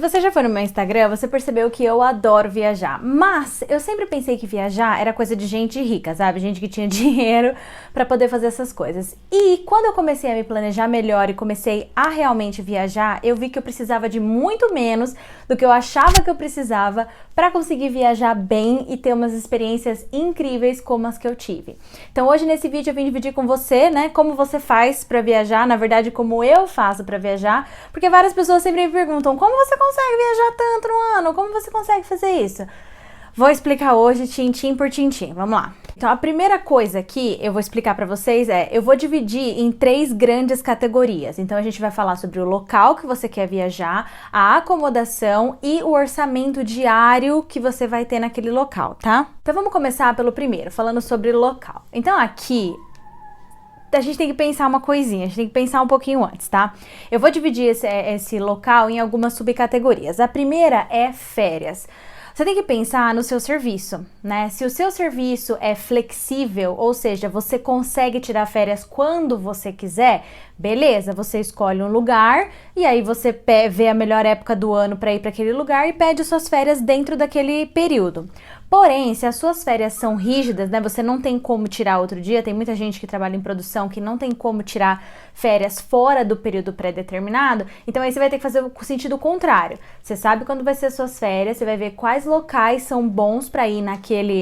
Se você já foi no meu Instagram, você percebeu que eu adoro viajar, mas eu sempre pensei que viajar era coisa de gente rica, sabe? Gente que tinha dinheiro pra poder fazer essas coisas. E quando eu comecei a me planejar melhor e comecei a realmente viajar, eu vi que eu precisava de muito menos do que eu achava que eu precisava pra conseguir viajar bem e ter umas experiências incríveis como as que eu tive. Então hoje nesse vídeo eu vim dividir com você, né, como você faz pra viajar, na verdade como eu faço pra viajar, porque várias pessoas sempre me perguntam como você consegue viajar tanto no ano? Como você consegue fazer isso? Vou explicar hoje, tintim por tintim. Vamos lá. Então, a primeira coisa que eu vou explicar para vocês eu vou dividir em 3 grandes categorias. Então, a gente vai falar sobre o local que você quer viajar, a acomodação e o orçamento diário que você vai ter naquele local, tá? Então, vamos começar pelo primeiro, falando sobre o local. Então, aqui a gente tem que pensar uma coisinha, a gente tem que pensar um pouquinho antes, tá? Eu vou dividir esse local em algumas subcategorias. A primeira é férias. Você tem que pensar no seu serviço, né? Se o seu serviço é flexível, ou seja, você consegue tirar férias quando você quiser, beleza, você escolhe um lugar e aí você vê a melhor época do ano para ir para aquele lugar e pede suas férias dentro daquele período. Porém, se as suas férias são rígidas, né, você não tem como tirar outro dia, tem muita gente que trabalha em produção que não tem como tirar férias fora do período pré-determinado, então aí você vai ter que fazer o sentido contrário. Você sabe quando vai ser as suas férias, você vai ver quais locais são bons para ir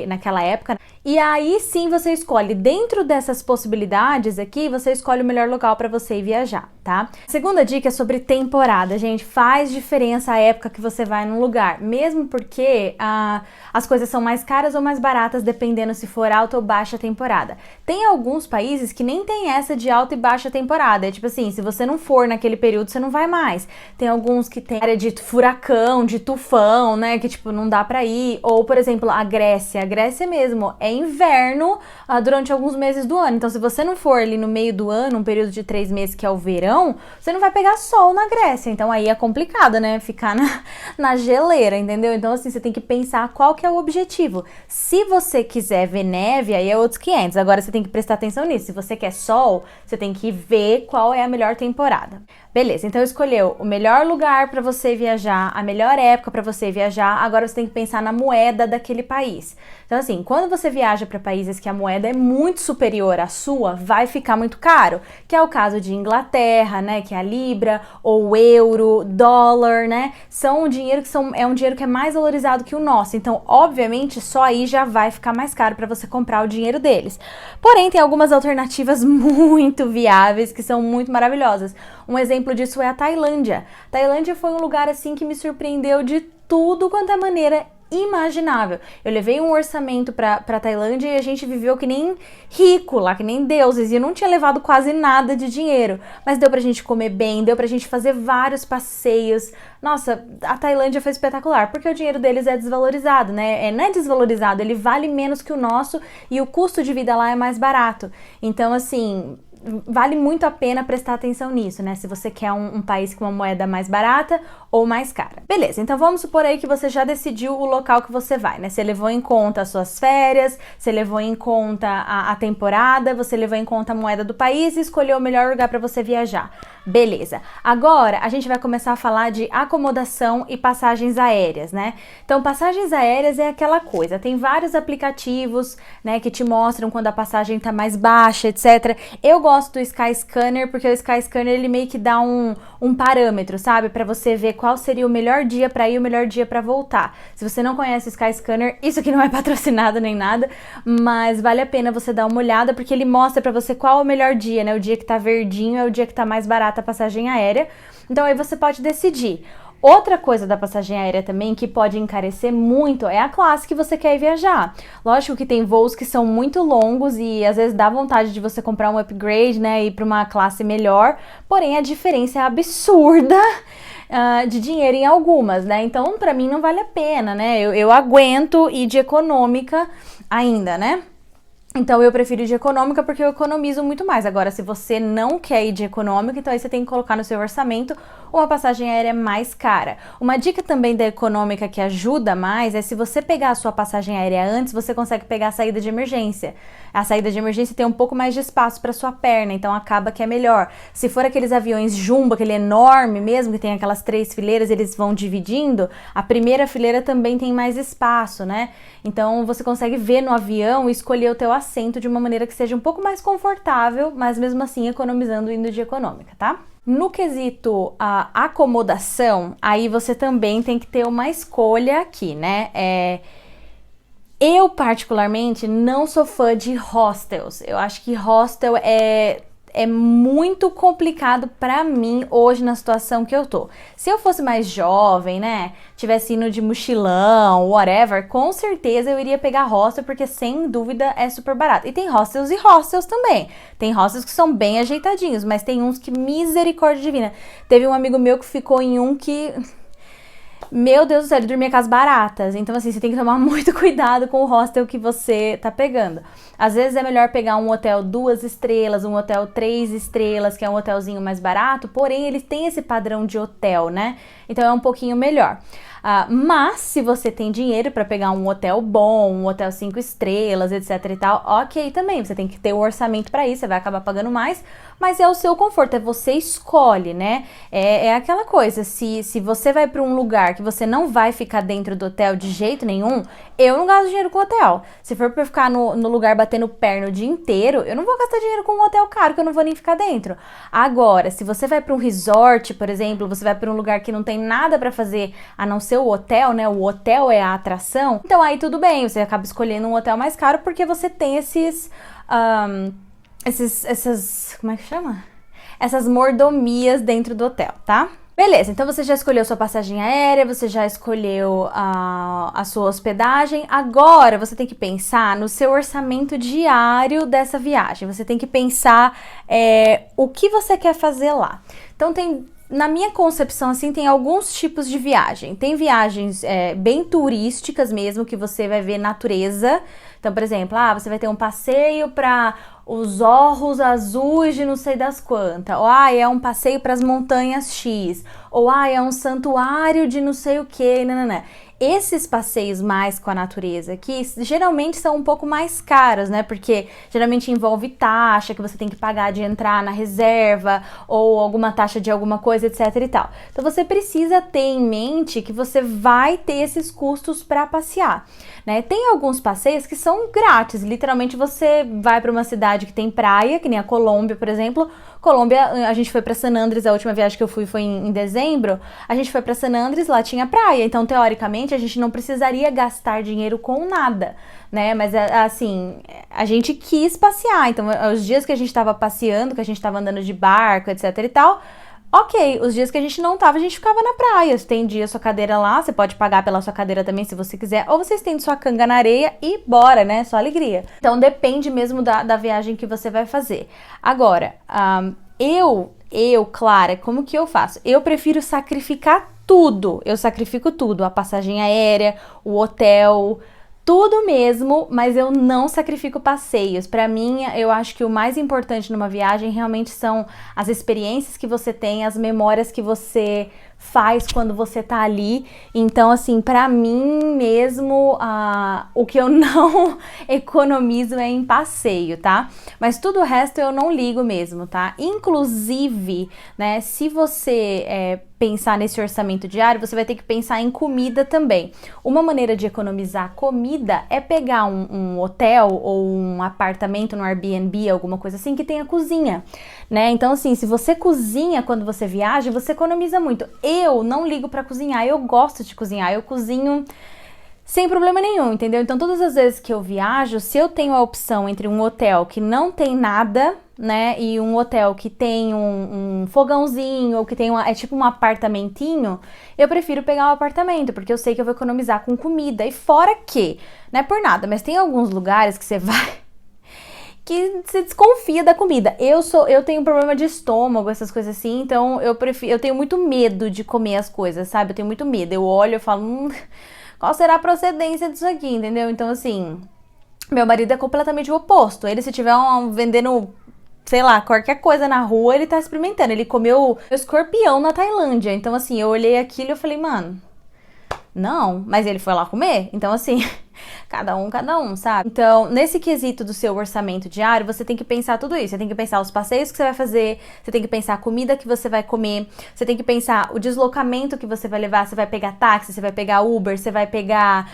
naquela época, e aí sim você escolhe, dentro dessas possibilidades aqui, você escolhe o melhor local para você ir viajar, tá? A segunda dica é sobre temporada, gente, faz diferença a época que você vai num lugar, mesmo porque as coisas são mais caras ou mais baratas, dependendo se for alta ou baixa temporada. Tem alguns países que nem tem essa de alta e baixa temporada, é tipo assim, se você não for naquele período, você não vai mais. Tem alguns que tem área de furacão, de tufão, né, que tipo, não dá pra ir. Ou, por exemplo, a Grécia mesmo, é inverno durante alguns meses do ano. Então, se você não for ali no meio do ano, um período de 3 meses que é o verão, você não vai pegar sol na Grécia. Então, aí é complicado, né, ficar na geleira, entendeu? Então, assim, você tem que pensar qual que é o objetivo. Se você quiser ver neve, aí é outros 500. Agora, você tem que prestar atenção nisso. Se você quer sol, você tem que ver qual é a melhor temporada. Beleza, então escolheu o melhor lugar para você viajar, a melhor época para você viajar, agora você tem que pensar na moeda daquele país. Então assim, quando você viaja para países que a moeda é muito superior à sua, vai ficar muito caro, que é o caso de Inglaterra, né, que é a libra, ou o euro, dólar, né, são um dinheiro é um dinheiro que é mais valorizado que o nosso, então obviamente só aí já vai ficar mais caro para você comprar o dinheiro deles. Porém, tem algumas alternativas muito viáveis que são muito maravilhosas. Um exemplo disso é a Tailândia. Tailândia foi um lugar assim que me surpreendeu de tudo quanto é maneira imaginável. Eu levei um orçamento pra Tailândia e a gente viveu que nem rico lá, que nem deuses, e eu não tinha levado quase nada de dinheiro, mas deu pra gente comer bem, deu pra gente fazer vários passeios. Nossa, a Tailândia foi espetacular, porque o dinheiro deles é desvalorizado, né? Não é desvalorizado, ele vale menos que o nosso e o custo de vida lá é mais barato. Então, assim, vale muito a pena prestar atenção nisso, né? Se você quer um país com uma moeda mais barata ou mais cara. Beleza, então vamos supor aí que você já decidiu o local que você vai, né? Você levou em conta as suas férias, você levou em conta a temporada, você levou em conta a moeda do país e escolheu o melhor lugar para você viajar. Beleza. Agora a gente vai começar a falar de acomodação e passagens aéreas, né? Então, passagens aéreas é aquela coisa, tem vários aplicativos, né, que te mostram quando a passagem tá mais baixa, etc. Eu gosto do Skyscanner, porque o Skyscanner ele meio que dá um parâmetro, sabe? Pra você ver qual seria o melhor dia pra ir e o melhor dia pra voltar. Se você não conhece o Skyscanner, isso aqui não é patrocinado nem nada, mas vale a pena você dar uma olhada, porque ele mostra pra você qual é o melhor dia, né? O dia que tá verdinho é o dia que tá mais barato a passagem aérea. Então aí você pode decidir. Outra coisa da passagem aérea também que pode encarecer muito é a classe que você quer ir viajar. Lógico que tem voos que são muito longos e às vezes dá vontade de você comprar um upgrade, né, ir para uma classe melhor, porém a diferença é absurda de dinheiro em algumas, né? Então, para mim não vale a pena, né? Eu aguento ir de econômica ainda, né? Então eu prefiro ir de econômica porque eu economizo muito mais. Agora, se você não quer ir de econômica, então aí você tem que colocar no seu orçamento ou uma passagem aérea mais cara. Uma dica também da econômica que ajuda mais é se você pegar a sua passagem aérea antes, você consegue pegar a saída de emergência. A saída de emergência tem um pouco mais de espaço para sua perna, então acaba que é melhor. Se for aqueles aviões jumbo, aquele enorme mesmo, que tem aquelas 3 fileiras, eles vão dividindo, a primeira fileira também tem mais espaço, né? Então você consegue ver no avião e escolher o teu assento de uma maneira que seja um pouco mais confortável, mas mesmo assim economizando indo de econômica, tá? No quesito a acomodação, aí você também tem que ter uma escolha aqui, né? Eu, particularmente, não sou fã de hostels. Eu acho que hostel é muito complicado pra mim hoje na situação que eu tô. Se eu fosse mais jovem, né, tivesse indo de mochilão, whatever, com certeza eu iria pegar hostel, porque sem dúvida é super barato. E tem hostels e hostels também. Tem hostels que são bem ajeitadinhos, mas tem uns que, misericórdia divina. Teve um amigo meu que ficou em um que... Meu Deus do céu, ele dormia com as baratas. Então, assim, você tem que tomar muito cuidado com o hostel que você tá pegando. Às vezes é melhor pegar um hotel 2 estrelas, um hotel 3 estrelas, que é um hotelzinho mais barato, porém ele tem esse padrão de hotel, né? Então é um pouquinho melhor. Mas se você tem dinheiro para pegar um hotel bom, um hotel 5 estrelas, etc e tal, ok também, você tem que ter o orçamento para isso, você vai acabar pagando mais, mas é o seu conforto, é você escolhe, né? É aquela coisa, se você vai para um lugar que você não vai ficar dentro do hotel de jeito nenhum, eu não gasto dinheiro com hotel. Se for para ficar no lugar batendo perna o dia inteiro, eu não vou gastar dinheiro com um hotel caro que eu não vou nem ficar dentro. Agora, se você vai para um resort, por exemplo, você vai para um lugar que não tem nada para fazer a não ser o hotel, né? O hotel é a atração. Então aí tudo bem, você acaba escolhendo um hotel mais caro porque você tem essas, como é que chama? Essas mordomias dentro do hotel, tá? Beleza, então você já escolheu sua passagem aérea, você já escolheu a sua hospedagem. Agora você tem que pensar no seu orçamento diário dessa viagem. Você tem que pensar o que você quer fazer lá. Então na minha concepção, assim, tem alguns tipos de viagem. Tem viagens bem turísticas mesmo, que você vai ver natureza. Então, por exemplo, você vai ter um passeio para os Orros Azuis de não sei das quantas. Ou é um passeio para as montanhas X. Ou é um santuário de não sei o que. Nananã. Esses passeios mais com a natureza aqui, geralmente são um pouco mais caros, né? Porque geralmente envolve taxa que você tem que pagar de entrar na reserva ou alguma taxa de alguma coisa, etc e tal. Então você precisa ter em mente que você vai ter esses custos para passear, né? Tem alguns passeios que são grátis, literalmente você vai para uma cidade que tem praia, que nem a Colômbia, por exemplo. Colômbia, a gente foi para San Andrés, a última viagem que eu fui foi em dezembro, a gente foi para San Andrés, lá tinha praia, então teoricamente a gente não precisaria gastar dinheiro com nada, né, mas assim, a gente quis passear, então os dias que a gente tava passeando, que a gente tava andando de barco, etc e tal, ok, os dias que a gente não tava, a gente ficava na praia. Você estendia a sua cadeira lá, você pode pagar pela sua cadeira também se você quiser, ou você estende sua canga na areia e bora, né? Só alegria. Então depende mesmo da viagem que você vai fazer. Agora, Clara, como que eu faço? Eu prefiro sacrificar tudo. Eu sacrifico tudo, a passagem aérea, o hotel, tudo mesmo, mas eu não sacrifico passeios. Pra mim, eu acho que o mais importante numa viagem realmente são as experiências que você tem, as memórias que você faz quando você tá ali. Então, assim, pra mim mesmo, o que eu não economizo é em passeio, tá? Mas tudo o resto eu não ligo mesmo, tá? Inclusive, né, se você pensar nesse orçamento diário, você vai ter que pensar em comida também. Uma maneira de economizar comida é pegar um hotel ou um apartamento no Airbnb, alguma coisa assim, que tenha cozinha, né? Então, assim, se você cozinha quando você viaja, você economiza muito. Eu não ligo pra cozinhar, eu gosto de cozinhar, eu cozinho sem problema nenhum, entendeu? Então, todas as vezes que eu viajo, se eu tenho a opção entre um hotel que não tem nada, né, e um hotel que tem um fogãozinho, ou que tem é tipo um apartamentinho, eu prefiro pegar um apartamento, porque eu sei que eu vou economizar com comida. E fora que, não é por nada, mas tem alguns lugares que você vai que você desconfia da comida. Eu tenho um problema de estômago, essas coisas assim, então eu tenho muito medo de comer as coisas, sabe? Eu tenho muito medo. Eu olho e falo, qual será a procedência disso aqui, entendeu? Então, assim, meu marido é completamente o oposto. Ele, se tiver vendendo sei lá, qualquer coisa na rua, ele tá experimentando. Ele comeu escorpião na Tailândia. Então, assim, eu olhei aquilo e eu falei, mano, não, mas ele foi lá comer. Então, assim, cada um, sabe? Então, nesse quesito do seu orçamento diário, você tem que pensar tudo isso. Você tem que pensar os passeios que você vai fazer, você tem que pensar a comida que você vai comer, você tem que pensar o deslocamento que você vai levar. Você vai pegar táxi, você vai pegar Uber, você vai pegar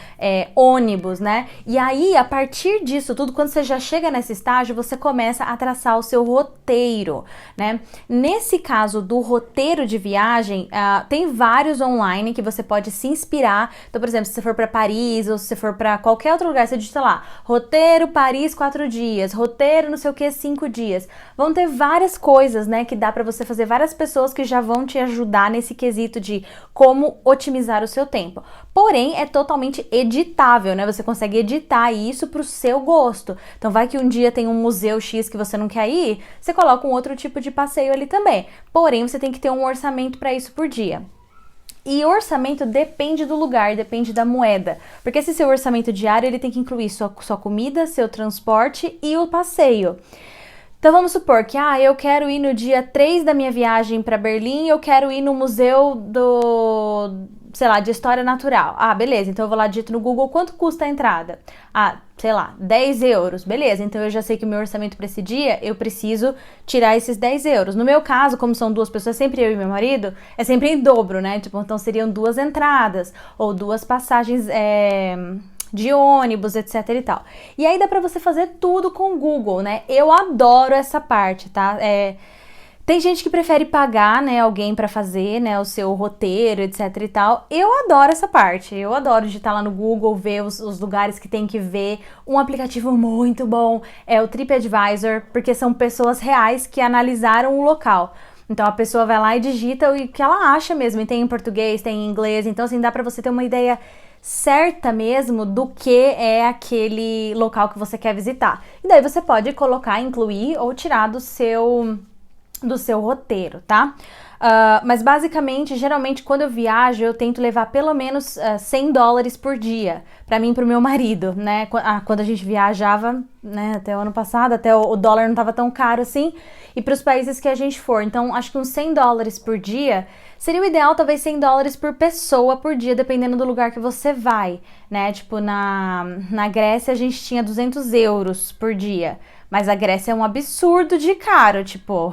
ônibus, né? E aí, a partir disso tudo, quando você já chega nesse estágio, você começa a traçar o seu roteiro, né? Nesse caso do roteiro de viagem, tem vários online que você pode se inspirar. Então, por exemplo, se você for para Paris ou se você for para qualquer outro lugar, você digita lá, roteiro Paris 4 dias, roteiro não sei o que 5 dias. Vão ter várias coisas, né, que dá para você fazer, várias pessoas que já vão te ajudar nesse quesito de como otimizar o seu tempo. Porém, é totalmente editável, né? Você consegue editar isso pro seu gosto. Então, vai que um dia tem um museu X que você não quer ir, você coloca um outro tipo de passeio ali também. Porém, você tem que ter um orçamento para isso por dia. E o orçamento depende do lugar, depende da moeda. Porque esse seu orçamento diário, ele tem que incluir sua comida, seu transporte e o passeio. Então vamos supor que eu quero ir no dia 3 da minha viagem para Berlim, eu quero ir no museu sei lá, de história natural. Beleza, então eu vou lá, digito no Google quanto custa a entrada. Sei lá, 10 euros. Beleza, então eu já sei que o meu orçamento para esse dia, eu preciso tirar esses 10 euros. No meu caso, como são duas pessoas, sempre eu e meu marido, é sempre em dobro, né? Tipo, então seriam 2 entradas ou 2 passagens de ônibus, etc e tal. E aí dá pra você fazer tudo com o Google, né? Eu adoro essa parte, tá? Tem gente que prefere pagar, né, alguém pra fazer, né, o seu roteiro, etc e tal. Eu adoro essa parte. Eu adoro digitar lá no Google, ver os lugares que tem que ver. Um aplicativo muito bom é o TripAdvisor, porque são pessoas reais que analisaram o local. Então a pessoa vai lá e digita o que ela acha mesmo. E tem em português, tem em inglês. Então assim, dá pra você ter uma ideia certa mesmo do que é aquele local que você quer visitar. E daí você pode colocar, incluir ou tirar do seu roteiro, tá? Mas basicamente, geralmente quando eu viajo, eu tento levar pelo menos $100 por dia, pra mim e pro meu marido, né? Quando a gente viajava, né, até o ano passado, até o dólar não tava tão caro assim, e pros países que a gente for. Então, acho que uns $100 por dia seria o ideal, talvez $100 por pessoa por dia, dependendo do lugar que você vai, né? Tipo, na Grécia a gente tinha 200 euros por dia, mas a Grécia é um absurdo de caro, tipo...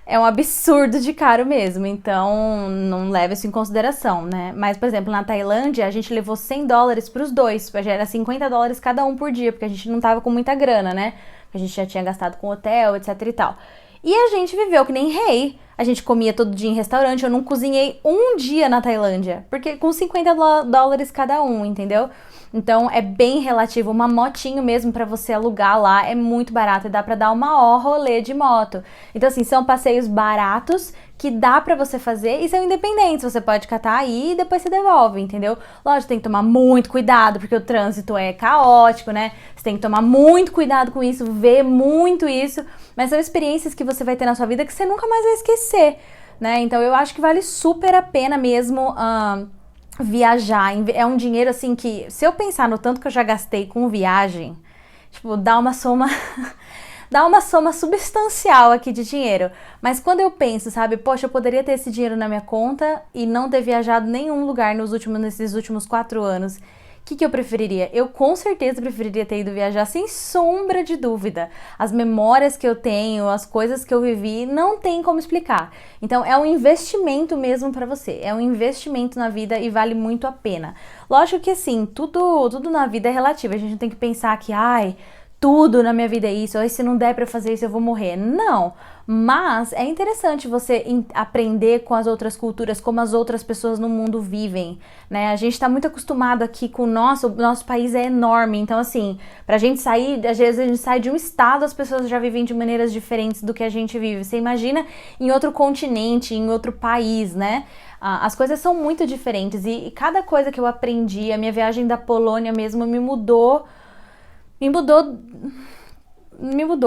É um absurdo de caro mesmo, então não leva isso em consideração, né? Mas, por exemplo, na Tailândia, a gente levou $100 pros dois, já era $50 cada um por dia, porque a gente não tava com muita grana, né? A gente já tinha gastado com hotel, etc e tal. E a gente viveu que nem rei. A gente comia todo dia em restaurante, eu não cozinhei um dia na Tailândia, porque com $50 cada um, entendeu? Então é bem relativo, uma motinho mesmo pra você alugar lá é muito barato e dá pra dar uma rolê de moto. Então assim, são passeios baratos que dá pra você fazer e são independentes, você pode catar aí e depois você devolve, entendeu? Lógico, tem que tomar muito cuidado porque o trânsito é caótico, né? Você tem que tomar muito cuidado com isso, ver muito isso, mas são experiências que você vai ter na sua vida que você nunca mais vai esquecer, né? Então eu acho que vale super a pena mesmo viajar. É um dinheiro assim que, se eu pensar no tanto que eu já gastei com viagem, tipo, dá uma soma substancial aqui de dinheiro. Mas quando eu penso, sabe, poxa, eu poderia ter esse dinheiro na minha conta e não ter viajado em nenhum lugar nesses últimos 4 anos. O que eu preferiria? Eu com certeza preferiria ter ido viajar, sem sombra de dúvida. As memórias que eu tenho, as coisas que eu vivi, não tem como explicar. Então é um investimento mesmo pra você, é um investimento na vida e vale muito a pena. Lógico que assim, tudo na vida é relativo, a gente não tem que pensar que, tudo na minha vida é isso, ou se não der pra fazer isso eu vou morrer. Não, mas é interessante você aprender com as outras culturas, como as outras pessoas no mundo vivem, né? A gente tá muito acostumado aqui com o nosso país é enorme, então assim, pra gente sair, às vezes a gente sai de um estado, as pessoas já vivem de maneiras diferentes do que a gente vive. Você imagina em outro continente, em outro país, né? As coisas são muito diferentes e cada coisa que eu aprendi, a minha viagem da Polônia mesmo me mudou,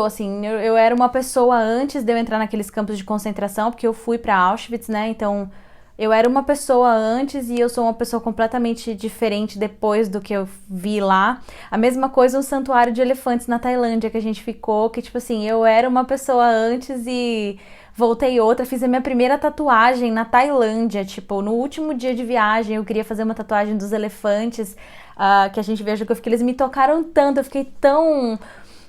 assim, eu era uma pessoa antes de eu entrar naqueles campos de concentração, porque eu fui para Auschwitz, né, então eu era uma pessoa antes e eu sou uma pessoa completamente diferente depois do que eu vi lá. A mesma coisa o santuário de elefantes na Tailândia que a gente ficou, que tipo assim, eu era uma pessoa antes e voltei outra. Fiz a minha primeira tatuagem na Tailândia, tipo, no último dia de viagem eu queria fazer uma tatuagem dos elefantes que a gente viajou, que eles me tocaram tanto, eu fiquei tão,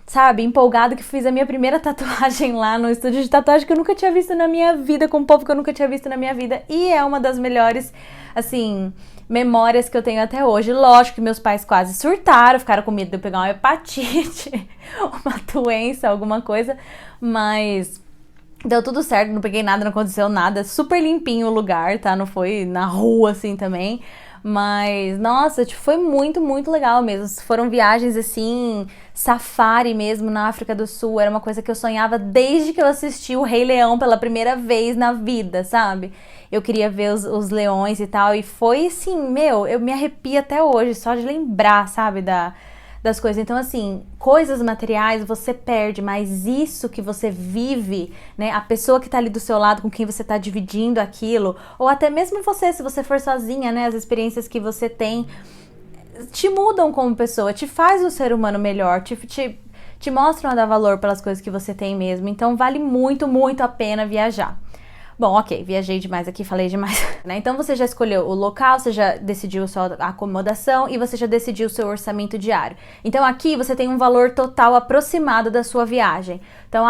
sabe, empolgado que fiz a minha primeira tatuagem lá no estúdio de tatuagem que eu nunca tinha visto na minha vida, com um povo que eu nunca tinha visto na minha vida. E é uma das melhores, assim, memórias que eu tenho até hoje. Lógico que meus pais quase surtaram, ficaram com medo de eu pegar uma hepatite, uma doença, alguma coisa, mas deu tudo certo, não peguei nada, não aconteceu nada, super limpinho o lugar, tá? Não foi na rua assim também. Mas, nossa, tipo, foi muito, muito legal mesmo. Foram viagens, assim, safari mesmo na África do Sul. Era uma coisa que eu sonhava desde que eu assisti o Rei Leão pela primeira vez na vida, sabe? Eu queria ver os leões e tal. E foi, assim, meu, eu me arrepio até hoje só de lembrar, sabe, das coisas. Então, assim, coisas materiais você perde, mas isso que você vive, né, a pessoa que tá ali do seu lado, com quem você tá dividindo aquilo, ou até mesmo você, se você for sozinha, né, as experiências que você tem te mudam como pessoa, te faz um ser humano melhor, te mostram a dar valor pelas coisas que você tem mesmo. Então, vale muito, muito a pena viajar. Bom, ok, viajei demais aqui, falei demais, né? Então você já escolheu o local, você já decidiu sua acomodação e você já decidiu o seu orçamento diário. Então aqui você tem um valor total aproximado da sua viagem. Então,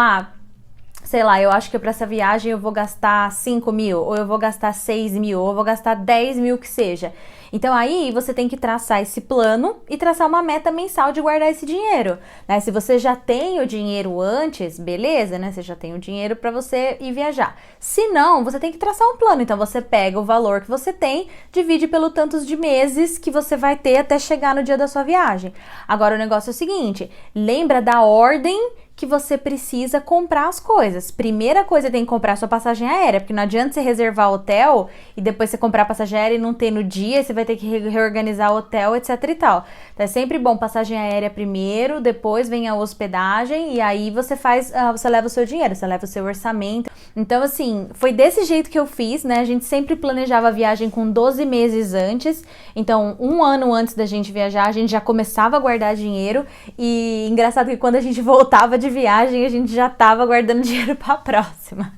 sei lá, eu acho que para essa viagem eu vou gastar 5 mil, ou eu vou gastar 6 mil, ou eu vou gastar 10 mil que seja. Então aí você tem que traçar esse plano e traçar uma meta mensal de guardar esse dinheiro, né? Se você já tem o dinheiro antes, beleza, né? Você já tem o dinheiro para você ir viajar. Se não, você tem que traçar um plano. Então você pega o valor que você tem, divide pelo tantos de meses que você vai ter até chegar no dia da sua viagem. Agora o negócio é o seguinte, lembra da ordem que você precisa comprar as coisas. Primeira coisa, tem que comprar sua passagem aérea, porque não adianta você reservar hotel e depois você comprar a passagem aérea e não ter no dia, você vai ter que reorganizar o hotel, etc e tal. Então é sempre bom passagem aérea primeiro, depois vem a hospedagem e aí você você leva o seu dinheiro, você leva o seu orçamento. Então assim, foi desse jeito que eu fiz, né? A gente sempre planejava a viagem com 12 meses antes, então um ano antes da gente viajar, a gente já começava a guardar dinheiro e engraçado que quando a gente voltava de viagem, a gente já tava guardando dinheiro para a próxima.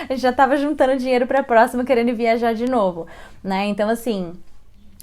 A gente já tava juntando dinheiro para a próxima, querendo viajar de novo, né? Então, assim,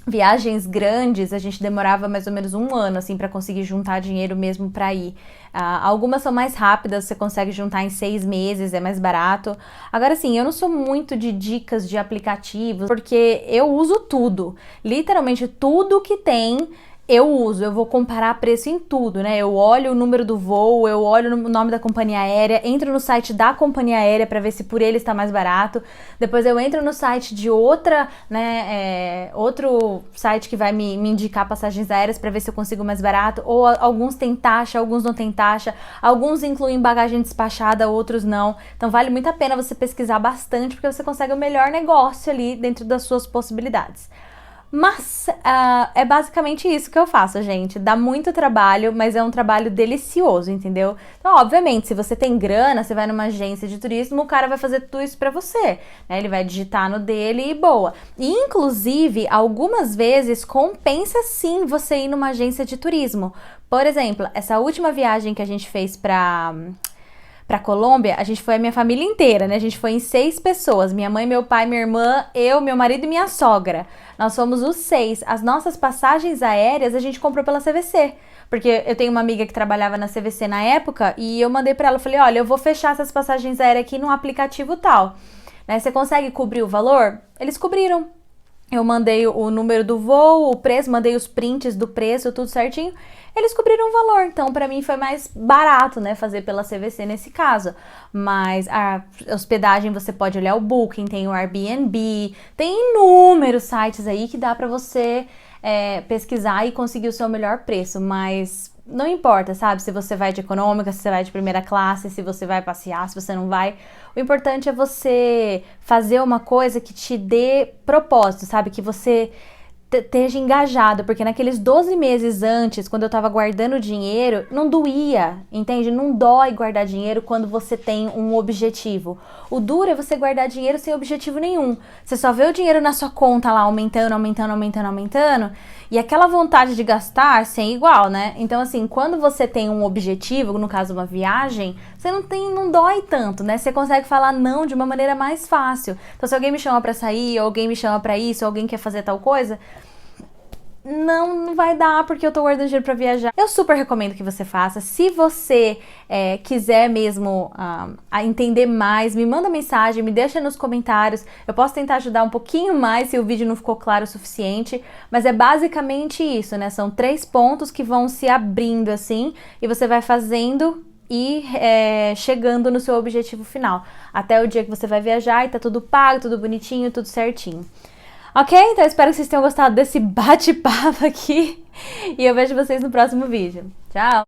viagens grandes, a gente demorava mais ou menos um ano, assim, para conseguir juntar dinheiro mesmo para ir. Algumas são mais rápidas, você consegue juntar em 6 meses, é mais barato. Agora, assim, eu não sou muito de dicas de aplicativos, porque eu uso tudo. Literalmente, tudo que tem eu uso, eu vou comparar preço em tudo, né? Eu olho o número do voo, eu olho o nome da companhia aérea, entro no site da companhia aérea para ver se por ele está mais barato. Depois eu entro no site de outra, né? Outro site que vai me indicar passagens aéreas para ver se eu consigo mais barato. Ou alguns têm taxa, alguns não têm taxa. Alguns incluem bagagem despachada, outros não. Então vale muito a pena você pesquisar bastante porque você consegue o melhor negócio ali dentro das suas possibilidades. Mas é basicamente isso que eu faço, gente. Dá muito trabalho, mas é um trabalho delicioso, entendeu? Então, obviamente, se você tem grana, você vai numa agência de turismo, o cara vai fazer tudo isso pra você, né? Ele vai digitar no dele e boa. E, inclusive, algumas vezes compensa sim você ir numa agência de turismo. Por exemplo, essa última viagem que a gente fez pra Colômbia, a gente foi a minha família inteira, né? A gente foi em 6 pessoas, minha mãe, meu pai, minha irmã, eu, meu marido e minha sogra. Nós fomos os 6. As nossas passagens aéreas a gente comprou pela CVC, porque eu tenho uma amiga que trabalhava na CVC na época e eu mandei pra ela, eu falei, olha, eu vou fechar essas passagens aéreas aqui num aplicativo tal, né? Você consegue cobrir o valor? Eles cobriram. Eu mandei o número do voo, o preço, mandei os prints do preço, tudo certinho. Eles cobriram o valor, então pra mim foi mais barato, né, fazer pela CVC nesse caso. Mas a hospedagem você pode olhar o Booking, tem o Airbnb, tem inúmeros sites aí que dá pra você pesquisar e conseguir o seu melhor preço, mas não importa, sabe, se você vai de econômica, se você vai de primeira classe, se você vai passear, se você não vai. O importante é você fazer uma coisa que te dê propósito, sabe, que você esteja engajado, porque naqueles 12 meses antes, quando eu tava guardando dinheiro, não doía, entende? Não dói guardar dinheiro quando você tem um objetivo. O duro é você guardar dinheiro sem objetivo nenhum. Você só vê o dinheiro na sua conta lá aumentando, aumentando, aumentando, aumentando, e aquela vontade de gastar sem igual, né? Então, assim, quando você tem um objetivo, no caso uma viagem, você não dói tanto, né? Você consegue falar não de uma maneira mais fácil. Então, se alguém me chama pra sair, ou alguém me chama pra isso, ou alguém quer fazer tal coisa, não vai dar porque eu tô guardando dinheiro pra viajar. Eu super recomendo que você faça. Se você quiser mesmo entender mais, me manda mensagem, me deixa nos comentários. Eu posso tentar ajudar um pouquinho mais se o vídeo não ficou claro o suficiente, mas é basicamente isso, né? São 3 pontos que vão se abrindo assim e você vai fazendo e chegando no seu objetivo final. Até o dia que você vai viajar e tá tudo pago, tudo bonitinho, tudo certinho. Ok? Então eu espero que vocês tenham gostado desse bate-papo aqui. E eu vejo vocês no próximo vídeo. Tchau!